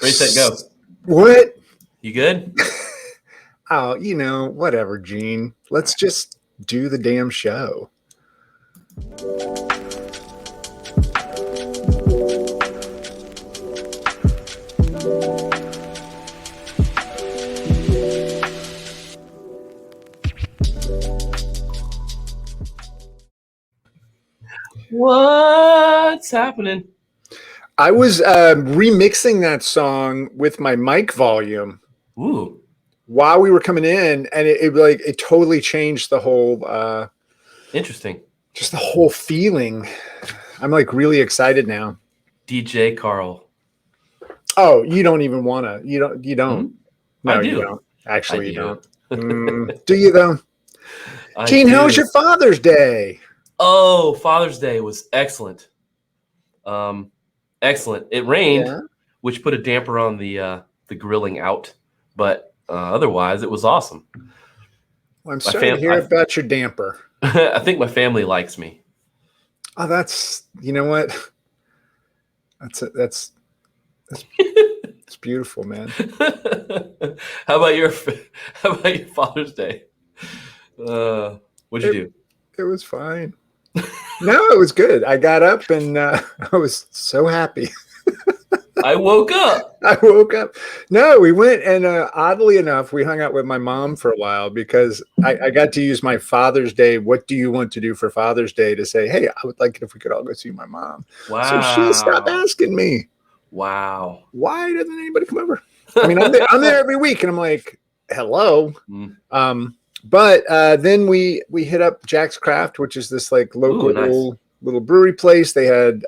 Ready, set, go. What? You good? Oh, whatever, Gene. Let's just do the damn show. What's happening? I was remixing that song with my mic volume Ooh, while we were coming in, and it totally changed the whole interesting. just the whole feeling. I'm like really excited now. DJ Carl. Oh, you don't even want to. You don't. Hmm? No, I do. you don't. Actually, I you do. don't. Do you though? Gene, how was your Father's Day? Oh, Father's Day was excellent. Excellent. It rained, Yeah. which put a damper on the grilling out, but otherwise it was awesome. Well, I'm sorry to hear about your damper. I think my family likes me. Oh, that's what? That's it's beautiful, man. How about your Father's Day? What'd you do? It was fine. No, it was good. I got up and I was so happy. I woke up. No, we went and oddly enough, we hung out with my mom for a while because I got to use my Father's Day. What do you want to do for Father's Day? To say, hey, I would like it if we could all go see my mom. Wow. So she'll stop asking me. Wow. Why doesn't anybody come over? I mean, I'm there every week, and I'm like, hello. But then we hit up Jack's Craft, which is this like local little brewery place. They had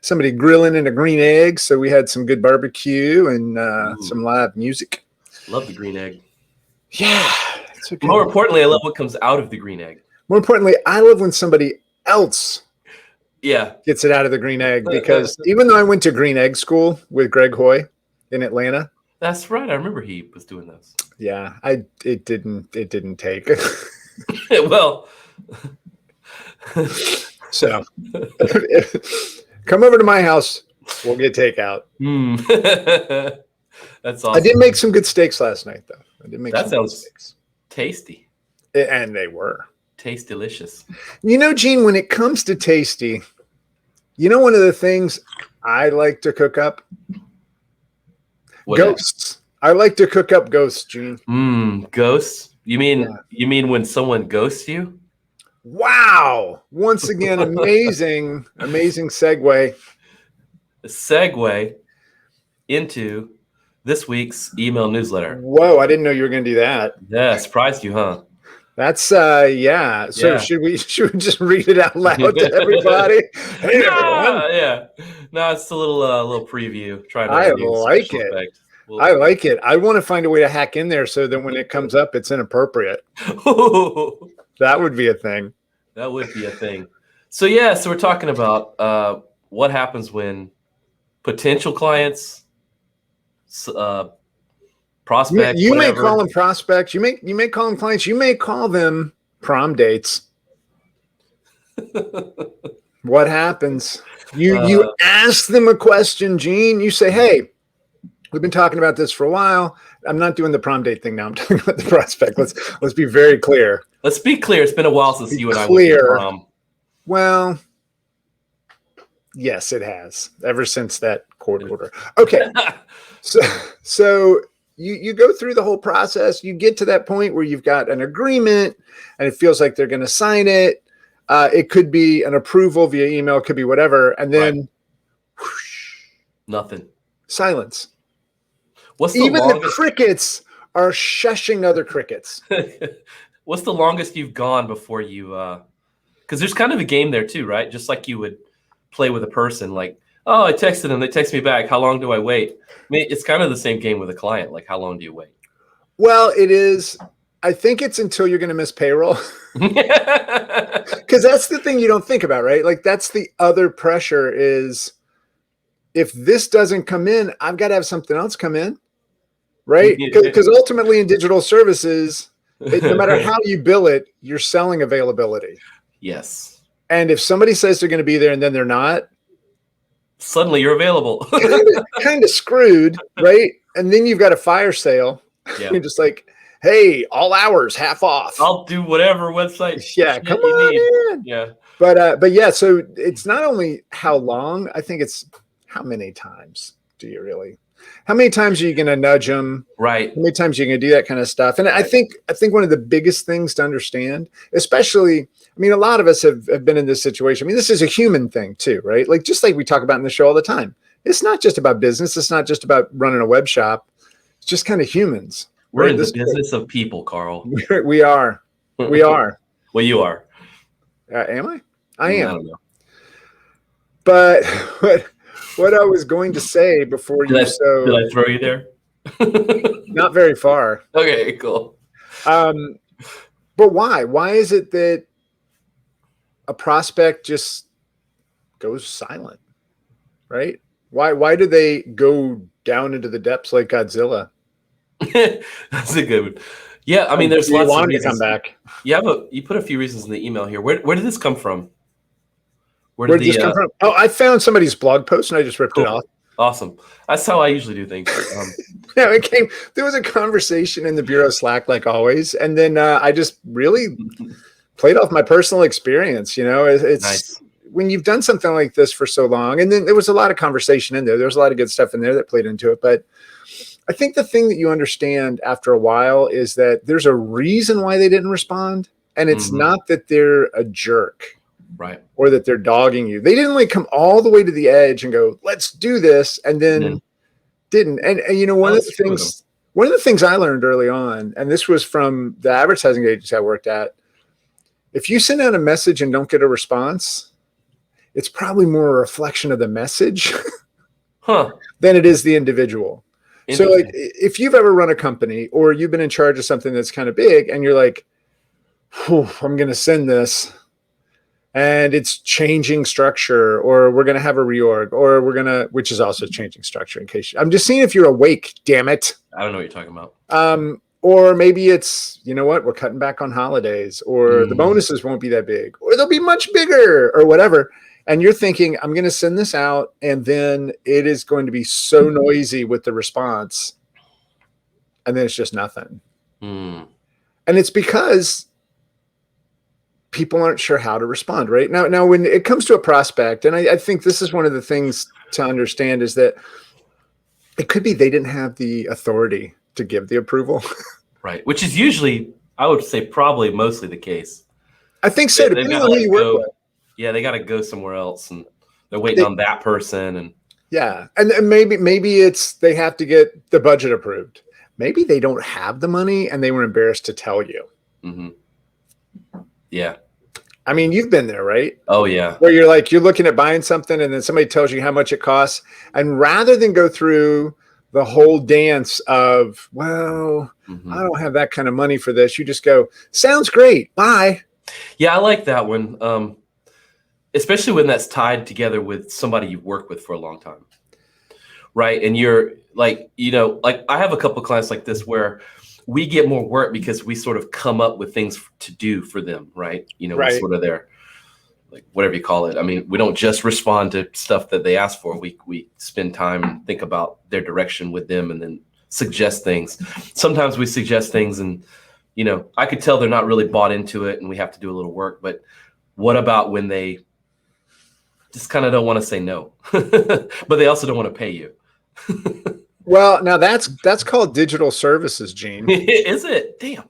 somebody grilling in a green egg, so we had some good barbecue and some live music. Love the green egg. Yeah. More importantly, I love what comes out of the green egg. More importantly, I love when somebody else gets it out of the green egg, because even though I went to green egg school with Greg Hoy in Atlanta. That's right. I remember he was doing those. Yeah, it didn't take. Well, so come over to my house. We'll get takeout. That's awesome. I did make some good steaks last night, though. That sounds tasty. And they were. Taste delicious. Gene, when it comes to tasty, one of the things I like to cook up? Ghosts. I like to cook up ghosts, Gene. Ghosts? You mean when someone ghosts you? Wow. Once again, amazing segue. A segue into this week's email newsletter. Whoa, I didn't know you were going to do that. Yeah, surprised you, huh? That's yeah. So should we just read it out loud to everybody? Hey, everyone. Yeah. No, it's a little preview. I like it. I like it. I want to find a way to hack in there so that when it comes up, it's inappropriate. That would be a thing. That would be a thing. So we're talking about what happens when potential clients, prospects. You may call them prospects. You may call them clients. You may call them prom dates. What happens? You ask them a question, Gene. You say, "Hey, we've been talking about this for a while. I'm not doing the prom date thing now. I'm talking about the prospect. Let's be very clear. Let's be clear. It's been a while since you and I went to prom. Well, yes, it has. Ever since that court order. Okay. So you go through the whole process. You get to that point where you've got an agreement and it feels like they're going to sign it. It could be an approval via email. It could be whatever. And then whoosh, nothing. Silence. Even the crickets are shushing other crickets. What's the longest you've gone before you because there's kind of a game there too, right? Just like you would play with a person, like, oh, I texted them, they text me back. How long do I wait? I mean, it's kind of the same game with a client. Like, how long do you wait? Well, it is. I think it's until you're going to miss payroll. Because that's the thing you don't think about, right? Like, that's the other pressure is if this doesn't come in, I've got to have something else come in, right? Because ultimately in digital services, no matter how you bill it, you're selling availability. Yes. And if somebody says they're going to be there and then they're not, suddenly you're available. kind of screwed, right? And then you've got a fire sale. Yeah. You're just like, hey, all hours, half off. I'll do whatever website Yeah, come you on need. in. Yeah. But yeah, so it's not only how long, I think it's how many times do you really, how many times are you going to nudge them? Right. How many times are you going to do that kind of stuff? And Right. I think one of the biggest things to understand, especially, I mean, a lot of us have been in this situation. I mean, this is a human thing too, right? Like, just like we talk about in the show all the time. It's not just about business. It's not just about running a web shop. It's just kind of humans. We're right? in the business of people, Carl. We are. We are. Well, you are. Am I? I am. I don't know. But what I was going to say before Did I throw you there? Not very far. Okay, cool. But why? Why is it that a prospect just goes silent? Right? Why do they go down into the depths like Godzilla? That's a good one. Yeah, I mean, there's lots of reasons. To come back. You put a few reasons in the email here. Where did this come from? Where did this come from? Oh, I found somebody's blog post and I just ripped it off. Awesome. That's how I usually do things. Yeah, there was a conversation in the Bureau Slack, like always. And then I just really played off my personal experience. You know, it's nice. When you've done something like this for so long, and then there was a lot of conversation in there. There was a lot of good stuff in there that played into it. But I think the thing that you understand after a while is that there's a reason why they didn't respond. And it's not that they're a jerk. Right. Or that they're dogging you. They didn't like come all the way to the edge and go, let's do this. And then didn't. And you know, one of the things I learned early on, and this was from the advertising agency I worked at, if you send out a message and don't get a response, it's probably more a reflection of the message than it is the individual. So like if you've ever run a company or you've been in charge of something that's kind of big and you're like, I'm going to send this, and it's changing structure, or we're going to have a reorg, or which is also changing structure in case I'm just seeing if you're awake, damn it. I don't know what you're talking about. Or maybe it's, you know what, we're cutting back on holidays, or the bonuses won't be that big, or they'll be much bigger, or whatever. And you're thinking, I'm going to send this out, and then it is going to be so noisy with the response. And then it's just nothing. And it's because people aren't sure how to respond, right? Now, when it comes to a prospect, and I think this is one of the things to understand, is that it could be they didn't have the authority to give the approval. Right. Which is usually, I would say, probably mostly the case. I think so, depending on who you work with. Yeah, they got to go somewhere else, and they're waiting on that person. And yeah, and maybe it's they have to get the budget approved. Maybe they don't have the money, and they were embarrassed to tell you. Yeah. I mean, you've been there, right? Oh, yeah. Where you're looking at buying something, and then somebody tells you how much it costs. And rather than go through the whole dance of, well, I don't have that kind of money for this, you just go, sounds great, bye. Yeah, I like that one. Especially when that's tied together with somebody you've worked with for a long time. Right. And you're like, you know, like I have a couple of clients like this where we get more work because we sort of come up with things to do for them, right? You know, right. Sort of their, like, whatever you call it. I mean, we don't just respond to stuff that they ask for. We spend time and think about their direction with them and then suggest things. Sometimes we suggest things and, you know, I could tell they're not really bought into it and we have to do a little work. But what about when they just kind of don't want to say no, but they also don't want to pay you? Well, now that's called digital services, Gene. Is it? Damn.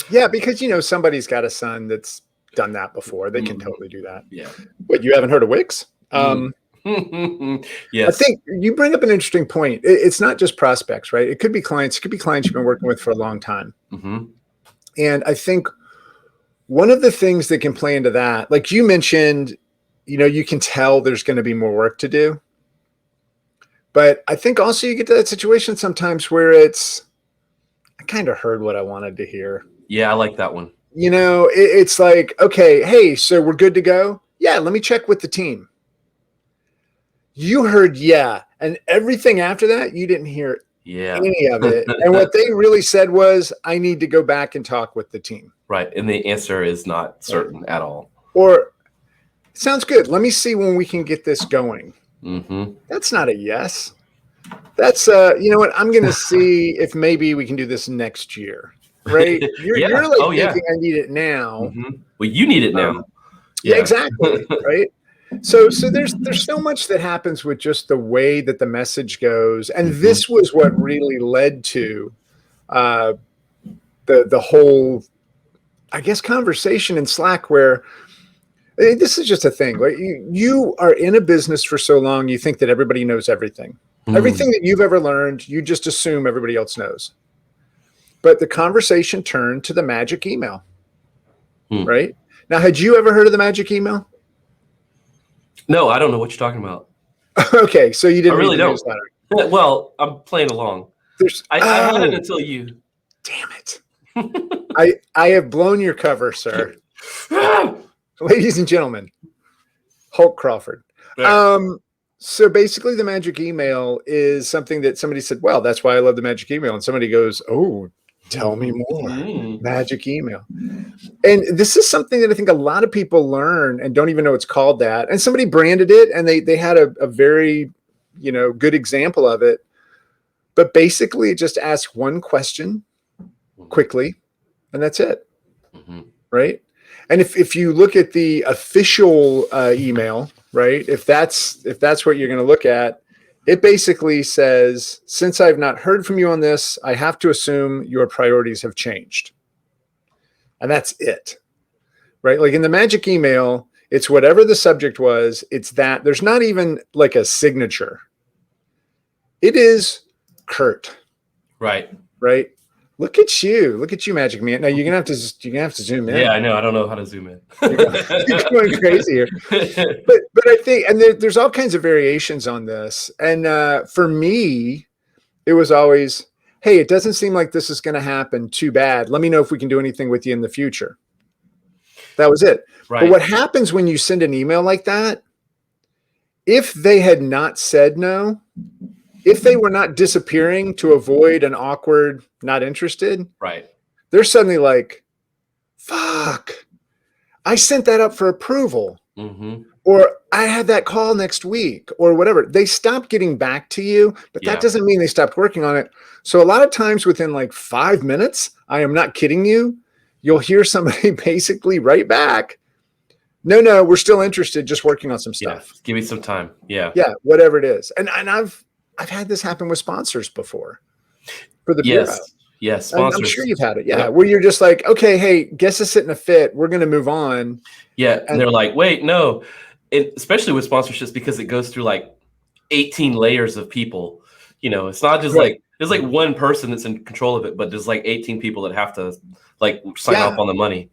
Yeah, because, you know, somebody's got a son that's done that before. They can totally do that. Yeah. What, you haven't heard of Wix? Yes. I think you bring up an interesting point. It's not just prospects, right? It could be clients. It could be clients you've been working with for a long time. And I think one of the things that can play into that, like you mentioned, you know, you can tell there's going to be more work to do. But I think also you get to that situation sometimes where it's, I kind of heard what I wanted to hear. Yeah, I like that one. You know, it's like, okay, hey, so we're good to go? Yeah, let me check with the team. You heard yeah, and everything after that, you didn't hear any of it. And what they really said was, I need to go back and talk with the team. Right, and the answer is not certain at all. Or, sounds good. Let me see when we can get this going. Mm-hmm. That's not a yes. That's you know what? I'm going to see if maybe we can do this next year. Right? You're like thinking I need it now. Mm-hmm. Well, you need it now. Yeah, exactly. Right. So there's so much that happens with just the way that the message goes, and this was what really led to the whole, I guess, conversation in Slack where this is just a thing. Like you are in a business for so long, you think that everybody knows everything. Everything that you've ever learned, you just assume everybody else knows. But the conversation turned to the magic email, right? Now, had you ever heard of the magic email? No, I don't know what you're talking about. Okay, so you didn't really read the newsletter. Well, I'm playing along. I had it until you. Damn it! I have blown your cover, sir. Ladies and gentlemen, Hulk Crawford. So basically, the magic email is something that somebody said, well, that's why I love the magic email. And somebody goes, oh, tell me more. Magic email. And this is something that I think a lot of people learn and don't even know it's called that. And somebody branded it, and they had a very, good example of it. But basically, it just asks one question quickly, and that's it. Right? And if you look at the official email, right, if that's what you're going to look at, it basically says, since I've not heard from you on this, I have to assume your priorities have changed. And that's it, right? Like in the magic email, it's whatever the subject was. It's that there's not even like a signature. It is Kurt. Right. Look at you, Magic Man. Now you're gonna have to zoom in. Yeah, I know. I don't know how to zoom in. You're going crazy here. But I think, and there's all kinds of variations on this. And for me, it was always, hey, it doesn't seem like this is going to happen. Too bad. Let me know if we can do anything with you in the future. That was it. Right. But what happens when you send an email like that? If they had not said no, if they were not disappearing to avoid an awkward, not interested, right, they're suddenly like, fuck, I sent that up for approval. Or I had that call next week or whatever. They stopped getting back to you, but that doesn't mean they stopped working on it. So a lot of times within like 5 minutes, I am not kidding you, you'll hear somebody basically write back, no, we're still interested, just working on some stuff. Give me some time. Yeah, whatever it is. And I've had this happen with sponsors before for the bureau. Yes, sponsors. I'm sure you've had it. Yeah, where you're just like, okay, hey, guess it's sitting a fit. We're going to move on. Yeah, and they're like, wait, no. Especially with sponsorships, because it goes through like 18 layers of people. It's not just like there's like one person that's in control of it, but there's like 18 people that have to like sign off on the money.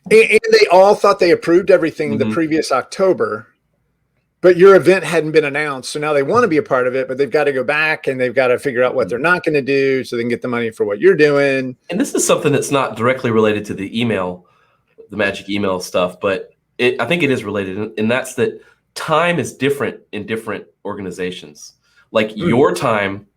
And they all thought they approved everything the previous October. But your event hadn't been announced, so now they want to be a part of it, but they've got to go back and they've got to figure out what they're not going to do so they can get the money for what you're doing. And this is something that's not directly related to the email, the magic email stuff, but I think it is related, and that's that time is different in different organizations. Like your time,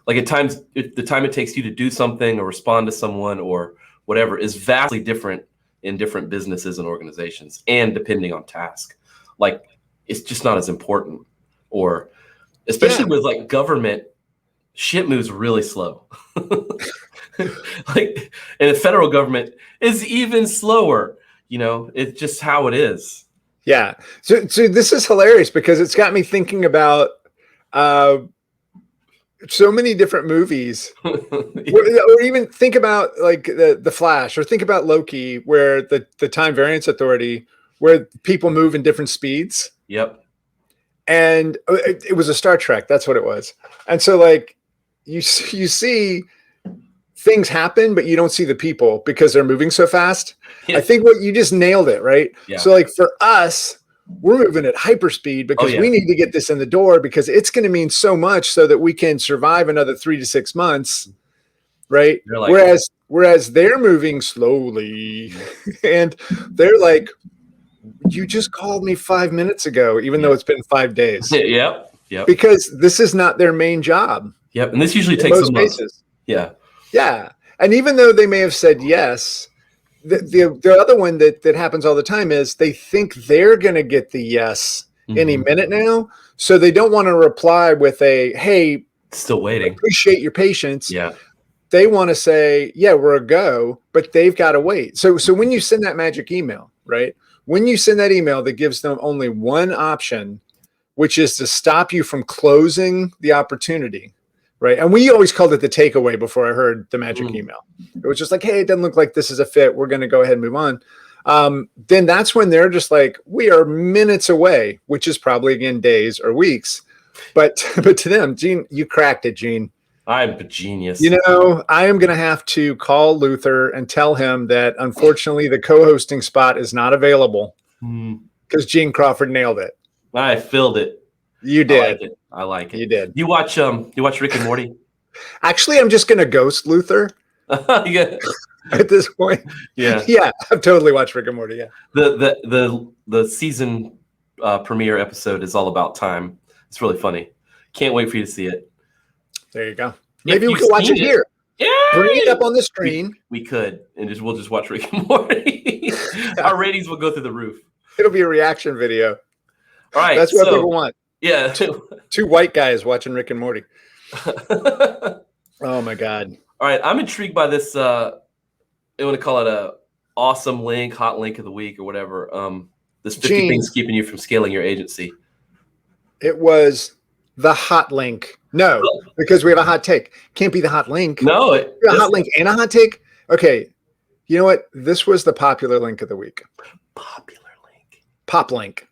like at times, the time it takes you to do something or respond to someone or whatever is vastly different in different businesses and organizations, and depending on task. Like, it's just not as important, or especially with like government, shit moves really slow. Like, and the federal government is even slower. It's just how it is. Yeah. So this is hilarious because it's got me thinking about so many different movies, or even think about like the Flash, or think about Loki, where the Time Variance Authority, where people move in different speeds. Yep. And it was a Star Trek. That's what it was. And so like you see things happen, but you don't see the people because they're moving so fast. Yeah. I think what you just nailed it, right? Yeah. So like for us, we're moving at hyperspeed because we need to get this in the door because it's going to mean so much so that we can survive another 3 to 6 months. Right. Like, whereas they're moving slowly and they're like, you just called me 5 minutes ago, even though it's been 5 days. Yep. Because this is not their main job. Yep. And this usually takes some months. Yeah. Yeah. And even though they may have said yes, the other one that happens all the time is they think they're going to get the yes any minute now. So they don't want to reply with a, hey, still waiting. Appreciate your patience. Yeah. They want to say, yeah, we're a go, but they've got to wait. So when you send that magic email, right? When you send that email that gives them only one option, which is to stop you from closing the opportunity, right? And we always called it the takeaway before I heard the magic email. It was just like, hey, it doesn't look like this is a fit. We're going to go ahead and move on. Then that's when they're just like, we are minutes away, which is probably, again, days or weeks. But to them, Gene, you cracked it, Gene. I'm a genius. You know, I am going to have to call Luther and tell him that, unfortunately, the co-hosting spot is not available because Gene Crawford nailed it. I filled it. You did. I like it. You did. You watch Rick and Morty? Actually, I'm just going to ghost Luther Yeah. at this point. Yeah. Yeah, I've totally watched Rick and Morty. Yeah. The season premiere episode is all about time. It's really funny. Can't wait for you to see it. There you go. Maybe we could watch it here. Yeah. Bring it up on the screen. We could, and we'll just watch Rick and Morty. Our ratings will go through the roof. It'll be a reaction video. All right. That's what people want. Yeah. Two white guys watching Rick and Morty. Oh my God. All right. I'm intrigued by this. I want to call it a awesome link, hot link of the week or whatever. This 50 things keeping you from scaling your agency. It was the hot link. No, because we have a hot take. Can't be the hot link. No. A hot link and a hot take? Okay. You know what? This was the popular link of the week. Popular link. Pop link.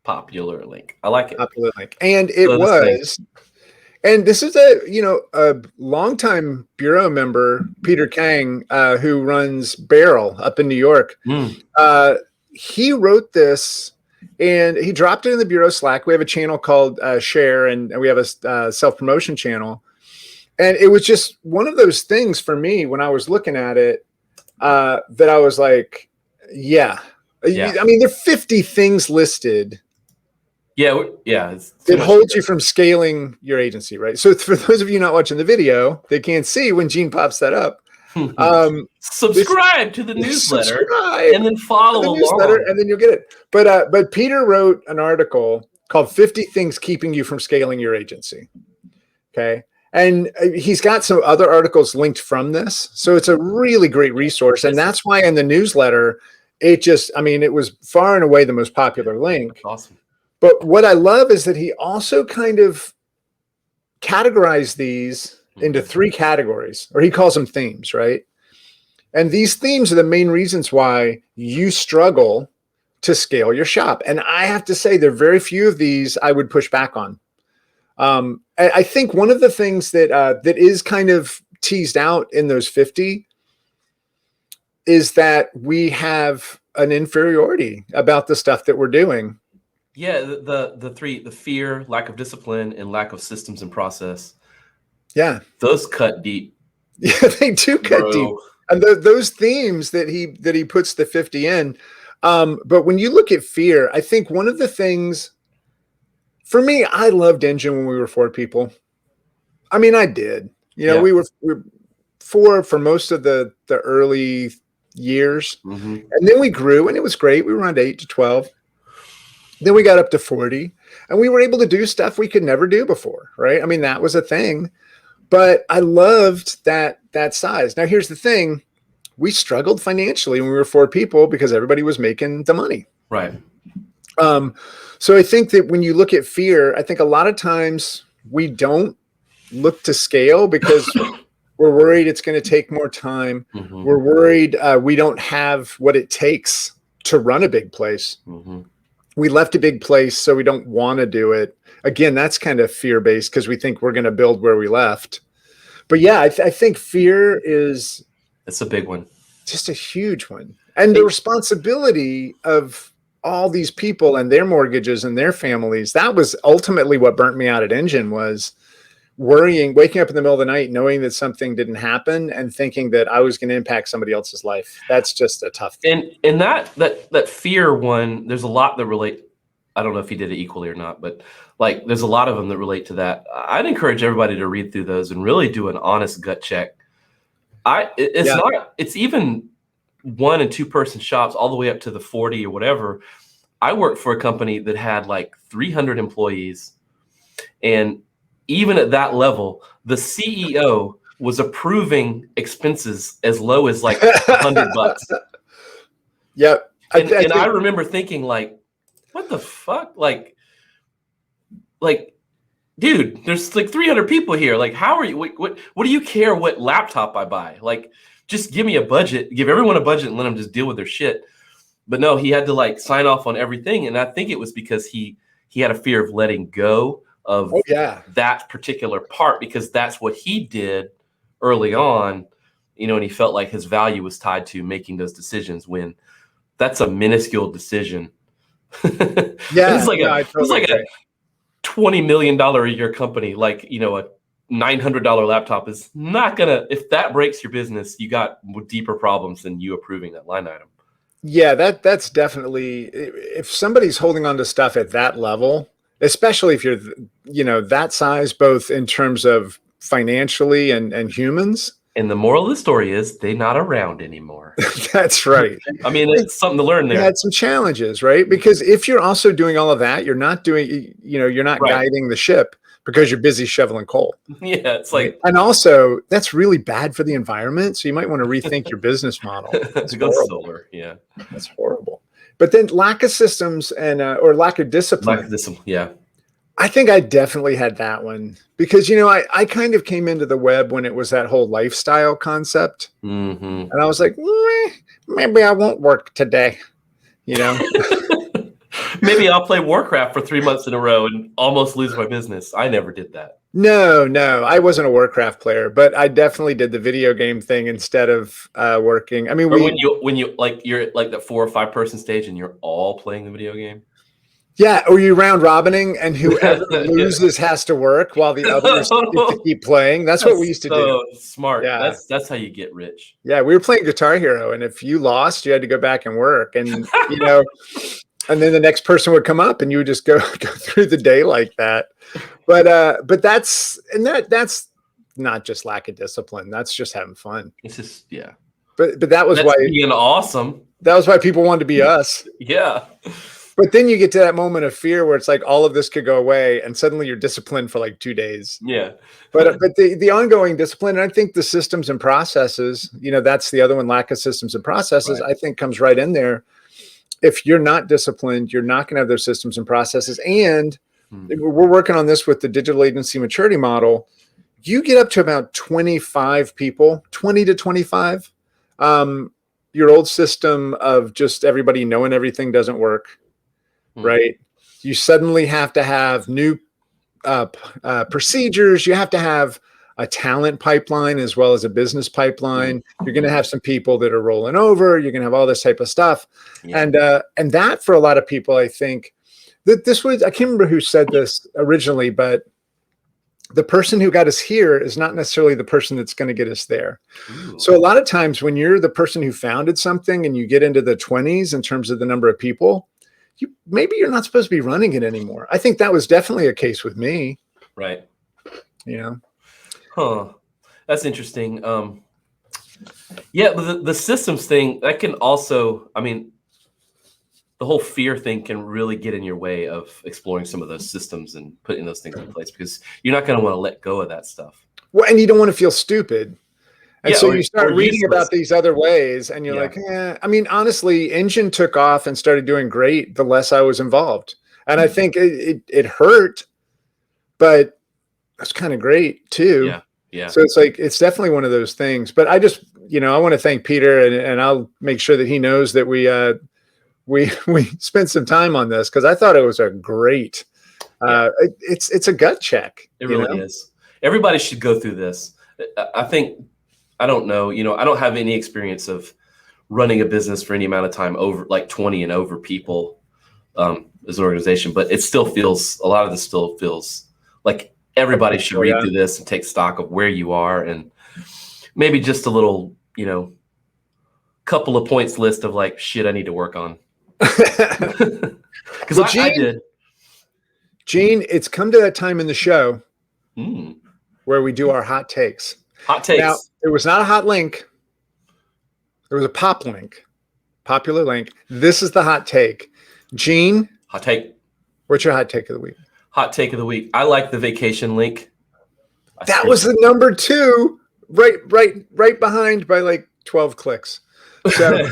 Popular link. I like it. Popular link. And it was, and this is a longtime bureau member, Peter Kang, who runs Barrel up in New York. He wrote this and he dropped it in the bureau Slack. We have a channel called Share, and we have a self-promotion channel. And it was just one of those things for me when I was looking at it that I was like, yeah. I mean, there are 50 things listed. Yeah. It holds you from scaling your agency, right? So for those of you not watching the video, they can't see when Gene pops that up. Subscribe to the newsletter and then follow along, and then you'll get it. But Peter wrote an article called 50 Things Keeping You from Scaling Your Agency. Okay. And he's got some other articles linked from this. So it's a really great resource. And that's why in the newsletter, it was far and away the most popular link. That's awesome. But what I love is that he also kind of categorized these into 3 categories, or he calls them themes, right? And these themes are the main reasons why you struggle to scale your shop. And I have to say, there are very few of these I would push back on. I think one of the things that is kind of teased out in those 50 is that we have an inferiority about the stuff that we're doing. Yeah, the 3, the fear, lack of discipline, and lack of systems and process. Yeah. Those cut deep. Yeah, they do cut deep. And those themes that he puts the 50 in. But when you look at fear, I think one of the things, for me, I loved Engine when we were 4 people. I mean, I did. We were 4 for most of the early years. And then we grew, and it was great. We were around 8 to 12. Then we got up to 40, and we were able to do stuff we could never do before, right? I mean, that was a thing. But I loved that size. Now, here's the thing. We struggled financially when we were 4 people because everybody was making the money. Right. So I think that when you look at fear, I think a lot of times we don't look to scale because we're worried it's going to take more time. We're worried we don't have what it takes to run a big place. We left a big place, so we don't want to do it. Again, that's kind of fear-based because we think we're going to build where we left. But yeah, I think fear is... It's a big one. Just a huge one. And the responsibility of all these people and their mortgages and their families, that was ultimately what burnt me out at Engine, was worrying, waking up in the middle of the night, knowing that something didn't happen and thinking that I was going to impact somebody else's life. That's just a tough thing. And that fear one, there's a lot that relate. I don't know if he did it equally or not, but like there's a lot of them that relate to that. I'd encourage everybody to read through those and really do an honest gut check. It's even 1 and 2 person shops all the way up to the 40 or whatever. I worked for a company that had like 300 employees, and even at that level, the CEO was approving expenses as low as like $100. Yep. And I remember thinking, like, what the fuck? Like, dude, there's like 300 people here. Like, how are you? What do you care what laptop I buy? Like, just give me a budget, give everyone a budget, and let them just deal with their shit. But no, he had to like sign off on everything, and I think it was because he had a fear of letting go of that particular part, because that's what he did early on, and he felt like his value was tied to making those decisions when that's a minuscule decision. It's like a $20 million a year company. Like, a $900 laptop is not gonna, if that breaks your business, you got deeper problems than you approving that line item. Yeah, that's definitely, if somebody's holding on to stuff at that level, especially if you're, that size, both in terms of financially and humans. And the moral of the story is they're not around anymore. That's right. I mean, it's something to learn there. You had some challenges, right? Because if you're also doing all of that, you're not doing, you're not guiding the ship because you're busy shoveling coal. Yeah, it's like, and also that's really bad for the environment. So you might want to rethink your business model. To go solar, yeah, that's horrible. But then lack of systems and or lack of discipline. Yeah. I think I definitely had that one because, I kind of came into the web when it was that whole lifestyle concept. Mm-hmm. And I was like, maybe I won't work today, Maybe I'll play Warcraft for 3 months in a row and almost lose my business. I never did that. No, I wasn't a Warcraft player, but I definitely did the video game thing instead of working. I mean, when you like, you're like that 4 or 5 person stage and you're all playing the video game. Yeah, or you round robining and whoever loses has to work while the others get to keep playing. That's what we used to do. Smart. Yeah. That's how you get rich. Yeah, we were playing Guitar Hero, and if you lost, you had to go back and work, and and then the next person would come up, and you would just go through the day like that. But that's not just lack of discipline. That's just having fun. It's just But that was why being awesome. That was why people wanted to be us. Yeah. But then you get to that moment of fear where it's like all of this could go away, and suddenly you're disciplined for like 2 days. Yeah. But the ongoing discipline, and I think the systems and processes, that's the other one, lack of systems and processes, I think comes right in there. If you're not disciplined, you're not going to have those systems and processes. And we're working on this with the digital agency maturity model. You get up to about 25 people, 20 to 25. Your old system of just everybody knowing everything doesn't work. Right. You suddenly have to have new procedures. You have to have a talent pipeline as well as a business pipeline. You're going to have some people that are rolling over. You're going to have all this type of stuff. Yeah. And that for a lot of people, I think that this was, I can't remember who said this originally, but the person who got us here is not necessarily the person that's going to get us there. Ooh. So a lot of times when you're the person who founded something and you get into the 20s in terms of the number of people, maybe you're not supposed to be running it anymore. I think that was definitely a case with me. Right. Huh. That's interesting. Yeah, but the systems thing, that can also, I mean, the whole fear thing can really get in your way of exploring some of those systems and putting those things in place, because you're not going to want to let go of that stuff. Well, and you don't want to feel stupid. And so you start reading about these other ways and you're like, I mean, honestly, Engine took off and started doing great the less I was involved. And I think it hurt, but it's kind of great too. Yeah. Yeah. So it's like, it's definitely one of those things, but I just, I want to thank Peter and I'll make sure that he knows that we spent some time on this, because I thought it was a great, it's a gut check. It really is. Everybody should go through this. I think, I don't know, I don't have any experience of running a business for any amount of time over like 20 and over people as an organization, but it still feels, a lot of this still feels like everybody should read through this and take stock of where you are, and maybe just a little, couple of points list of like shit I need to work on. Because I did. Gene, it's come to that time in the show where we do our hot takes. Hot takes. Now, it was not a hot link. It was a pop link, popular link. This is the hot take. Gene, Hot take. what's your hot take of the week? Hot take of the week. I like the vacation link. That was the number 2, right behind by like 12 clicks. So,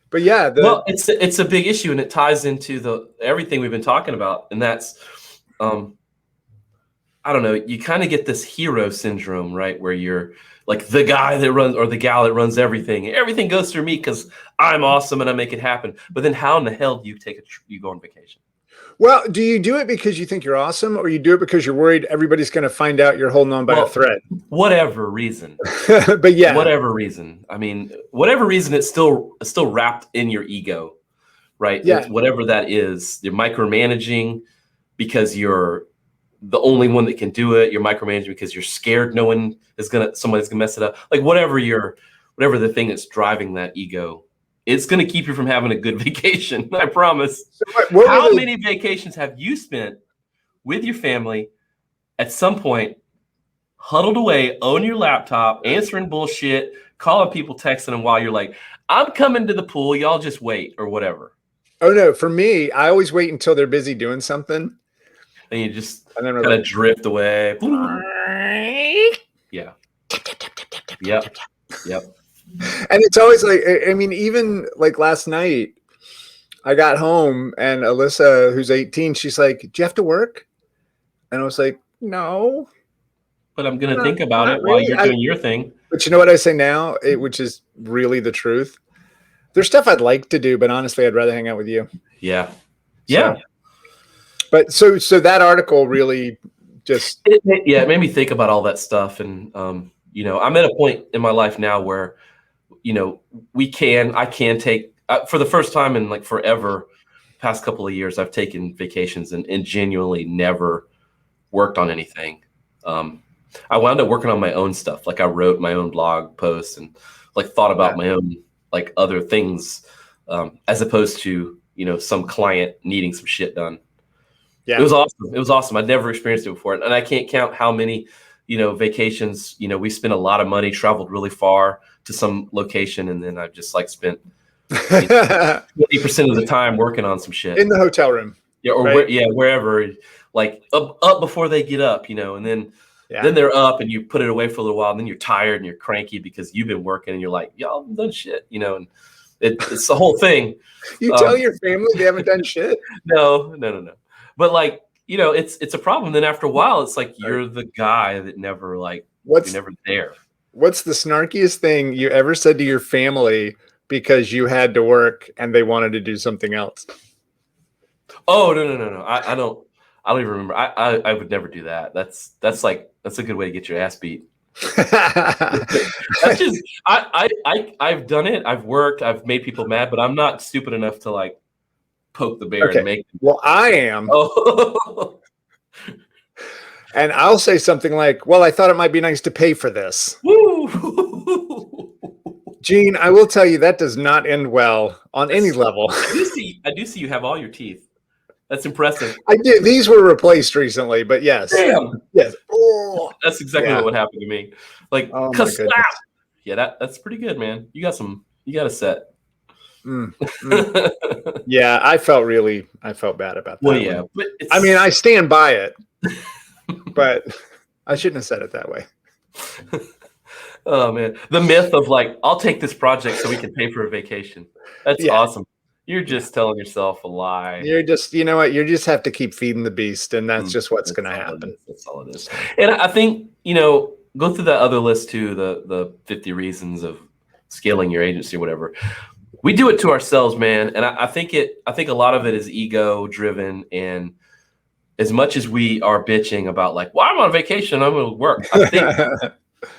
but yeah, well, it's a big issue, and it ties into everything we've been talking about, and that's, I don't know, you kind of get this hero syndrome, right, where you're like the guy that runs or the gal that runs everything. Everything goes through me because I'm awesome and I make it happen. But then, how in the hell do you go on vacation? Well, do you do it because you think you're awesome, or you do it because you're worried everybody's going to find out you're holding on by a thread? Whatever reason. But yeah, whatever reason. I mean, whatever reason, it's still wrapped in your ego, right? Yeah. It's whatever that is. You're micromanaging because you're the only one that can do it. You're micromanaging because you're scared somebody's gonna mess it up. Like whatever the thing that's driving that ego. It's going to keep you from having a good vacation. I promise. So how many vacations have you spent with your family at some point, huddled away on your laptop, answering bullshit, calling people, texting them while you're like, I'm coming to the pool. Y'all just wait or whatever. Oh, no. For me, I always wait until they're busy doing something. And you just kind of drift away. Yeah. Yep. And it's always like, I mean, even like last night, I got home and Alyssa, who's 18, she's like, do you have to work? And I was like, no. But I'm going to think about it while you're doing your thing. But you know what I say now, which is really the truth? There's stuff I'd like to do, but honestly, I'd rather hang out with you. Yeah. Yeah. But so that article really just... It made me think about all that stuff. And, I'm at a point in my life now where, I can take, for the first time in like forever, past couple of years, I've taken vacations and genuinely never worked on anything. I wound up working on my own stuff. Like I wrote my own blog posts and like thought about my own like other things, as opposed to, some client needing some shit done. Yeah. It was awesome. It was awesome. I'd never experienced it before. And I can't count how many, vacations, we spent a lot of money, traveled really far to some location. And then I've just like spent 20% of the time working on some shit in the hotel room. Yeah. Or wherever, like up before they get up, and then they're up and you put it away for a little while and then you're tired and you're cranky because you've been working and you're like, y'all haven't done shit, and it's the whole thing. You tell your family they haven't done shit? No. But like, it's a problem. Then after a while, it's like you're the guy that never you're never there. What's the snarkiest thing you ever said to your family because you had to work and they wanted to do something else? Oh, no. I don't even remember. I would never do that. That's a good way to get your ass beat. That's just I've done it. I've worked. I've made people mad, but I'm not stupid enough to like poke the bear and make them. Well, I am. Oh. And I'll say something like, well, I thought it might be nice to pay for this. Woo. Gene, I will tell you that does not end well on any level. I do see you have all your teeth. That's impressive. I did. These were replaced recently, but yes. Damn. Yes. Oh, that's exactly what happened to me. Like, slap. Yeah, that's pretty good, man. You got a set. Yeah, I felt bad about that. Well, yeah, but I mean, I stand by it, but I shouldn't have said it that way. Oh man, the myth of like, I'll take this project so we can pay for a vacation. That's awesome. You're just telling yourself a lie. You're just, you know what? You just have to keep feeding the beast, and that's just what's going to happen. That's all it is. And I think, go through that other list too, the 50 reasons of scaling your agency or whatever. We do it to ourselves, man. And I think a lot of it is ego driven. And as much as we are bitching about like, well, I'm on vacation, I'm going to work.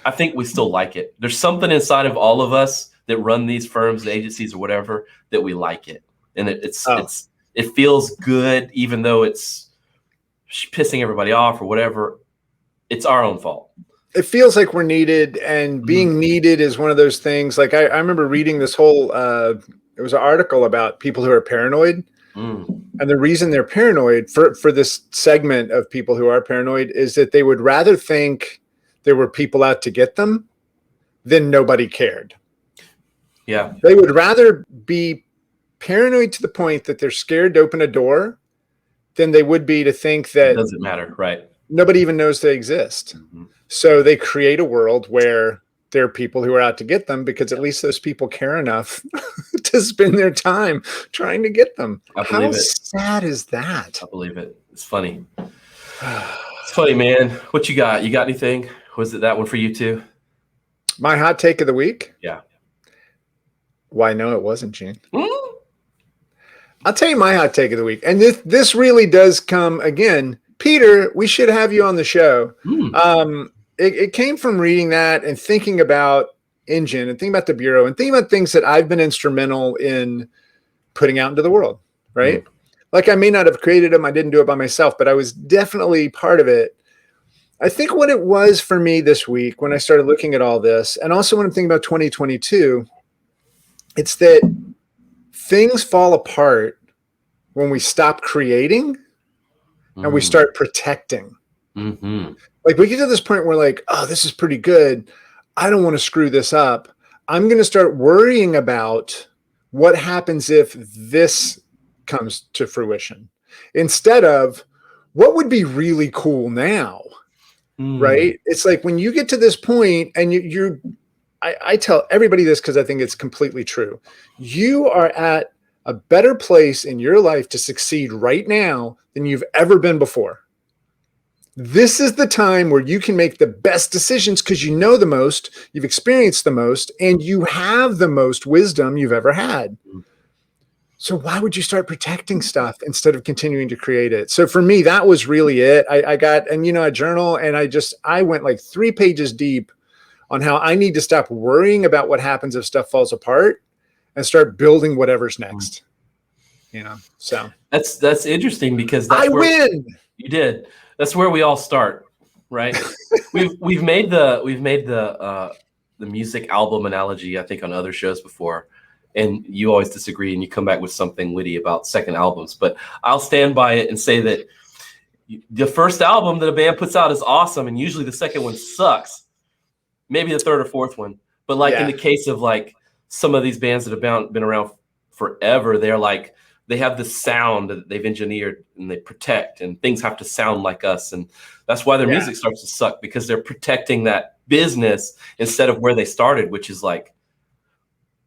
I think we still like it. There's something inside of all of us that run these firms, agencies or whatever, that we like it. And it feels good, even though it's pissing everybody off or whatever. It's our own fault. It feels like we're needed, and being needed is one of those things. Like I remember reading this whole, it was an article about people who are paranoid. And the reason they're paranoid for this segment of people who are paranoid is that they would rather think there were people out to get them than nobody cared. Yeah. They would rather be paranoid to the point that they're scared to open a door than they would be to think that it doesn't matter, right? Nobody even knows they exist. Mm-hmm. So they create a world where there are people who are out to get them because at least those people care enough to spend their time trying to get them. How sad is that? I believe it. It's funny. It's funny, man. What you got? You got anything? Was it that one for you too? My hot take of the week? Yeah. Why, no, it wasn't, Gene. I'll tell you my hot take of the week. And this really does come again. Peter, we should have you on the show. It came from reading that and thinking about Engine and thinking about the Bureau and thinking about things that I've been instrumental in putting out into the world, right? Like I may not have created them. I didn't do it by myself, but I was definitely part of it. I think what it was for me this week when I started looking at all this, and also when I'm thinking about 2022, it's that things fall apart when we stop creating and we start protecting. Like we get to this point where like, oh, this is pretty good. I don't want to screw this up. I'm going to start worrying about what happens if this comes to fruition instead of what would be really cool now. Right. It's like when you get to this point and I tell everybody this because I think it's completely true. You are at a better place in your life to succeed right now than you've ever been before. This is the time where you can make the best decisions because you know the most, you've experienced the most, and you have the most wisdom you've ever had. So why would you start protecting stuff instead of continuing to create it? So for me, that was really it. I got, and a journal, and I went like 3 pages deep on how I need to stop worrying about what happens if stuff falls apart and start building whatever's next. So that's interesting because I win. You did. That's where we all start, right? we've made the music album analogy, I think, on other shows before, and you always disagree and you come back with something witty about second albums. But I'll stand by it and say that the first album that a band puts out is awesome, and usually the second one sucks. Maybe the third or fourth one, but in the case of like some of these bands that have been around forever, they have the sound that they've engineered and they protect, and things have to sound like us. And that's why their music starts to suck, because they're protecting that business instead of where they started, which is like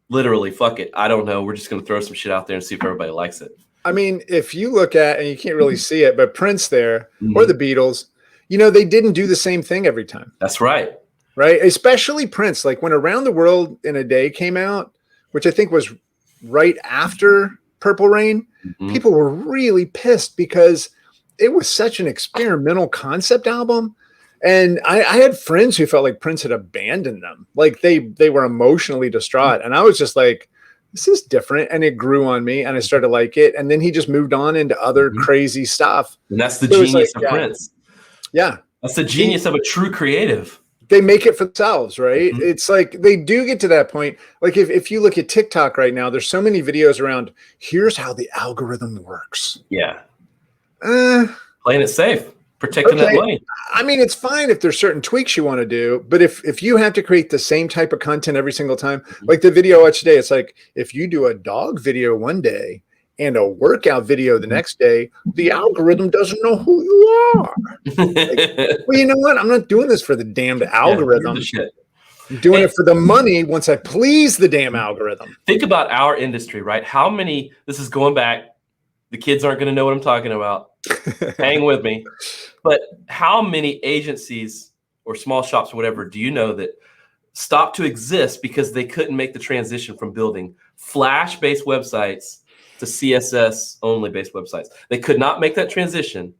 literally, fuck it. I don't know. We're just going to throw some shit out there and see if everybody likes it. I mean, if you look at, and you can't really see it, but Prince there or the Beatles, they didn't do the same thing every time. That's right. Right. Especially Prince, like when Around the World in a Day came out, which I think was right after Purple Rain, people were really pissed because it was such an experimental concept album. And I had friends who felt like Prince had abandoned them. Like they were emotionally distraught. And I was just like, this is different. And it grew on me and I started to like it. And then he just moved on into other crazy stuff. And that's the genius of Prince. Yeah. That's the genius of a true creative. They make it for themselves, right? It's like they do get to that point. Like if you look at TikTok right now, there's so many videos around, here's how the algorithm works. Yeah. Playing it safe, protecting that money. I mean, it's fine if there's certain tweaks you want to do, but if you have to create the same type of content every single time, like the video I watched today, it's like if you do a dog video one day and a workout video the next day, the algorithm doesn't know who you are. Like, well, you know what? I'm not doing this for the damned algorithm. I'm doing it for the money once I please the damn algorithm. Think about our industry, right? How many, this is going back, the kids aren't going to know what I'm talking about. Hang with me. But how many agencies or small shops or whatever do you know that stopped to exist because they couldn't make the transition from building Flash-based websites to CSS only based websites? They could not make that transition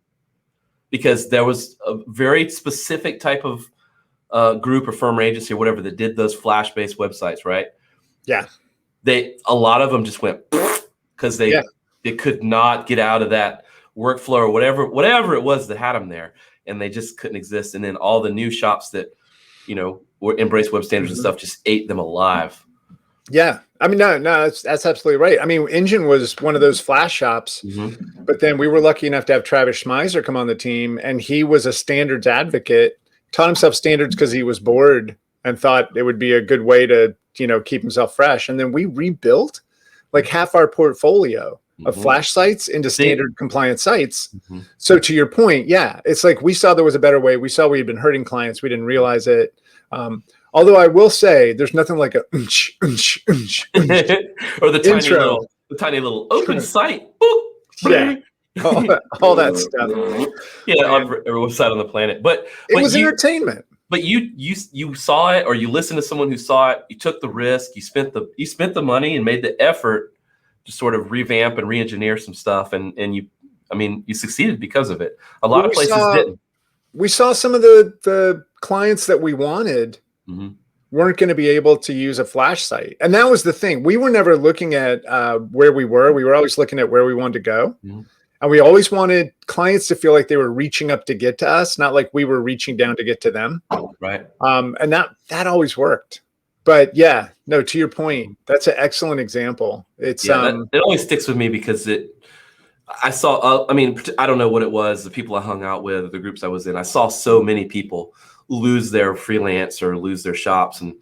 because there was a very specific type of group or firm or agency or whatever that did those Flash based websites, right? Yeah. A lot of them just went because they could not get out of that workflow or whatever it was that had them there, and they just couldn't exist. And then all the new shops that embrace web standards and stuff just ate them alive. Yeah. I mean, no, that's absolutely right. I mean, Engine was one of those Flash shops, but then we were lucky enough to have Travis Schmeiser come on the team, and he was a standards advocate, taught himself standards because he was bored and thought it would be a good way to, keep himself fresh. And then we rebuilt like half our portfolio of flash sites into standard compliant sites. So to your point, yeah, it's like we saw there was a better way. We saw we had been hurting clients. We didn't realize it. Although I will say there's nothing like a or the tiny little open site. Yeah. all that stuff. Yeah, every site on the planet. But it was entertainment. But you saw it, or you listened to someone who saw it. You took the risk. You spent the money and made the effort to sort of revamp and re-engineer some stuff, and you succeeded because of it. A lot of places didn't. We saw some of the clients that we wanted weren't going to be able to use a flash site, and that was the thing. We were never looking at where we were. We were always looking at where we wanted to go. And we always wanted clients to feel like they were reaching up to get to us, not like we were reaching down to get to them. Right. And that always worked. But yeah, no, to your point, that's an excellent example. It's it always sticks with me because I saw, I don't know what it was, the people I hung out with, the groups I was in, I saw so many people lose their freelance or lose their shops. And,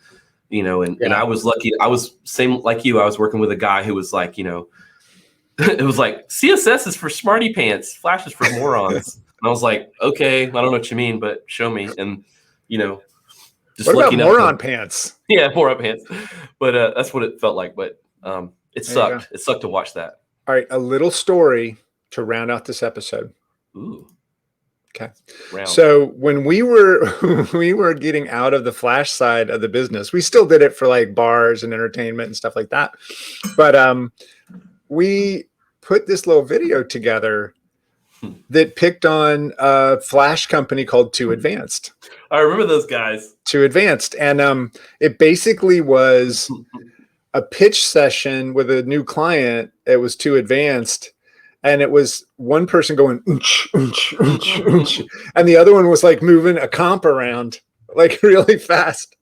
and I was lucky. I was same like you. I was working with a guy who was like, it was like CSS is for smarty pants, Flash is for morons. And I was like, okay, I don't know what you mean, but show me. And just what about moron pants? Yeah, moron pants. But that's what it felt like. But it sucked. It sucked to watch that. All right, a little story to round out this episode. Ooh. Okay. So when we were getting out of the Flash side of the business, we still did it for like bars and entertainment and stuff like that. But we put this little video together that picked on a Flash company called Too Advanced. I remember those guys. Too Advanced. And it basically was a pitch session with a new client. It was Too Advanced. And it was one person going, and the other one was like moving a comp around like really fast.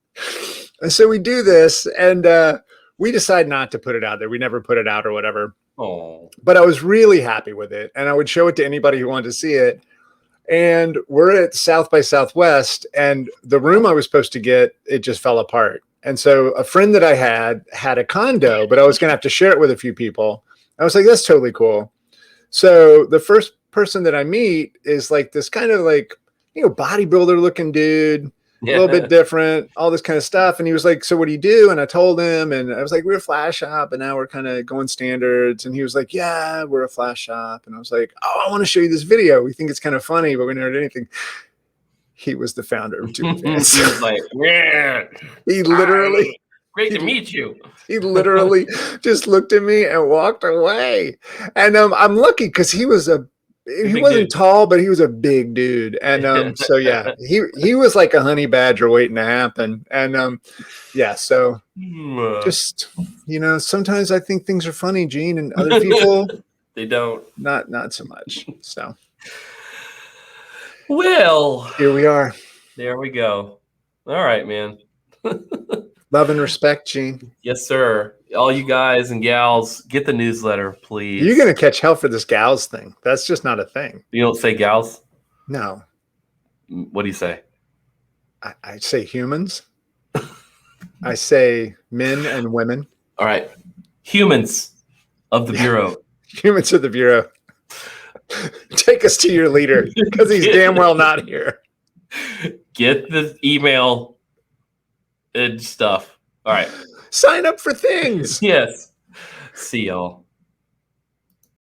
And so we do this, and we decide not to put it out there. We never put it out or whatever. Oh. But I was really happy with it, and I would show it to anybody who wanted to see it. And we're at South by Southwest, and the room I was supposed to get, it just fell apart. And so a friend that I had a condo, but I was going to have to share it with a few people. I was like, that's totally cool. So the first person that I meet is like this kind of like, bodybuilder looking dude, a little bit different, all this kind of stuff. And he was like, so what do you do? And I told him, and I was like, we're a Flash shop, and now we're kind of going standards. And he was like, yeah, we're a Flash shop. And I was like, oh, I want to show you this video. We think it's kind of funny, but we never did anything. He was the founder of Too Advanced. He was like, yeah. He literally... Great to meet you. He literally just looked at me and walked away. And I'm lucky because he wasn't dude. Tall, but he was a big dude. And so yeah, he was like a honey badger waiting to happen. And yeah, so just sometimes I think things are funny, Gene, and other people they don't. Not so much. So well, here we are. There we go. All right, man. Love and respect, Gene. Yes, sir. All you guys and gals, get the newsletter, please. You're going to catch hell for this gals thing. That's just not a thing. You don't say gals? No. What do you say? I say humans. I say men and women. All right. Humans of the Bureau. Humans of the Bureau. Take us to your leader because he's damn well not here. Get the email and stuff. All right. Sign up for things. Yes. See y'all.